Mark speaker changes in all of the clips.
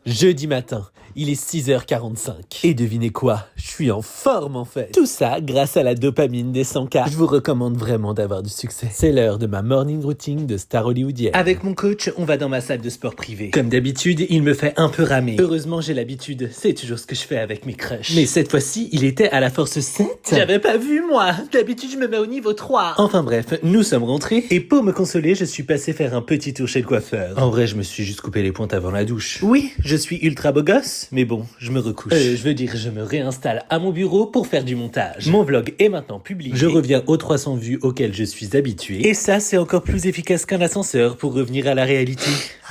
Speaker 1: Jeudi matin, il est 6h45. Et devinez quoi? Je suis en forme en fait. Tout ça grâce à la dopamine des 100K. Je vous recommande vraiment d'avoir du succès. C'est l'heure de ma morning routine de star hollywoodienne. Avec mon coach, on va dans ma salle de sport privée. Comme d'habitude, il me fait un peu ramer. Heureusement, j'ai l'habitude. C'est toujours ce que je fais avec mes crushs. Mais cette fois-ci, il était à la force 7. J'avais pas vu moi. D'habitude, je me mets au niveau 3. Enfin bref, nous sommes rentrés. Et pour me consoler, je suis passé faire un petit tour chez le coiffeur. En vrai, je me suis juste coupé les pointes avant la douche. Oui, je suis ultra beau gosse, mais bon, je me recouche. Je me réinstalle à mon bureau pour faire du montage. Mon vlog est maintenant publié. Je reviens aux 300 vues auxquelles je suis habitué. Et ça, c'est encore plus efficace qu'un ascenseur pour revenir à la réalité.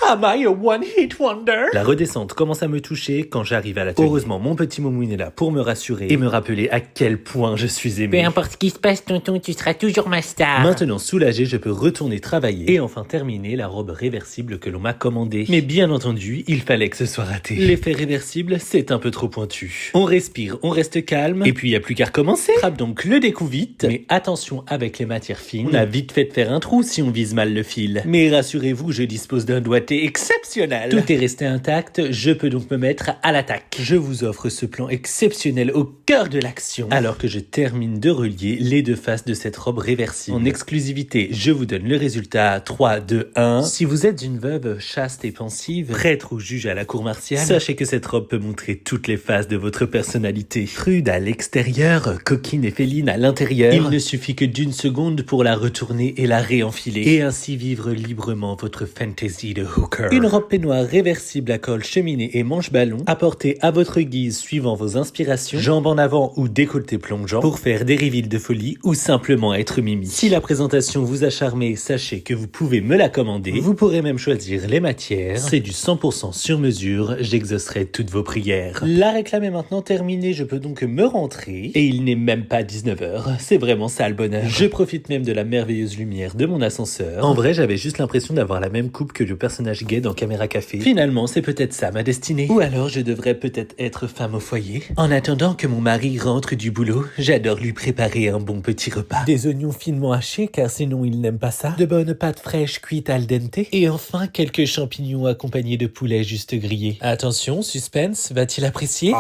Speaker 1: Am I a one-hit wonder? La redescente commence à me toucher quand j'arrive à l'atelier. Heureusement, mon petit Momoun est là pour me rassurer et me rappeler à quel point je suis aimé.
Speaker 2: Peu importe ce qui se passe, tonton, tu seras toujours ma star.
Speaker 1: Maintenant soulagé, je peux retourner travailler et enfin terminer la robe réversible que l'on m'a commandée. Mais bien entendu, il fallait que ce soit raté. L'effet réversible, c'est un peu trop pointu. On respire, on reste calme, et puis il n'y a plus qu'à recommencer. Trappe donc le découp vite, mais attention avec les matières fines. On a vite fait de faire un trou si on vise mal le fil. Mais rassurez-vous, je dispose d'un doigté exceptionnel. Tout est resté intact, je peux donc me mettre à l'attaque. Je vous offre ce plan exceptionnel au cœur de l'action, alors que je termine de relier les deux faces de cette robe réversible. En exclusivité, je vous donne le résultat 3, 2, 1. Si vous êtes une veuve chaste et pensive, prêtre ou juge à la cour martiale, sachez que cette robe peut montrer toutes les faces de votre personnalité. Prude à l'extérieur, coquine et féline à l'intérieur, il ne suffit que d'une seconde pour la retourner et la réenfiler, et ainsi vivre librement votre fantasy de hooker. Une robe peignoir réversible à col cheminé et manche ballon, apportée à votre guise suivant vos inspirations, jambes en avant ou décolleté plongeant, pour faire des reveals de folie ou simplement être mimi. Si la présentation vous a charmé, sachez que vous pouvez me la commander. Vous pourrez même choisir les matières. C'est du 100% sur mesure, j'exaucerai toutes vos prières. La réclame est maintenant terminée, je peux donc me rentrer. Et il n'est même pas 19h, c'est vraiment ça le bonheur. Je profite même de la merveilleuse lumière de mon ascenseur. En vrai, j'avais juste l'impression d'avoir la même coupe que le personnage gay dans Caméra Café. Finalement, c'est peut-être ça ma destinée. Ou alors je devrais peut-être être femme au foyer. En attendant que mon mari rentre du boulot, j'adore lui préparer un bon petit repas. Des oignons finement hachés, car sinon il n'aime pas ça. De bonnes pâtes fraîches cuites al dente. Et enfin, quelques champignons accompagnés de poulet juste grillé. Attention, suspense, va-t-il apprécier?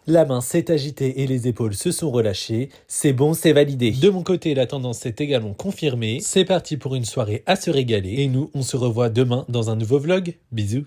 Speaker 1: La main s'est agitée et les épaules se sont relâchées. C'est bon, c'est validé. De mon côté, la tendance s'est également confirmée. C'est parti pour une soirée à se régaler. Et nous, on se revoit demain dans un nouveau vlog. Bisous.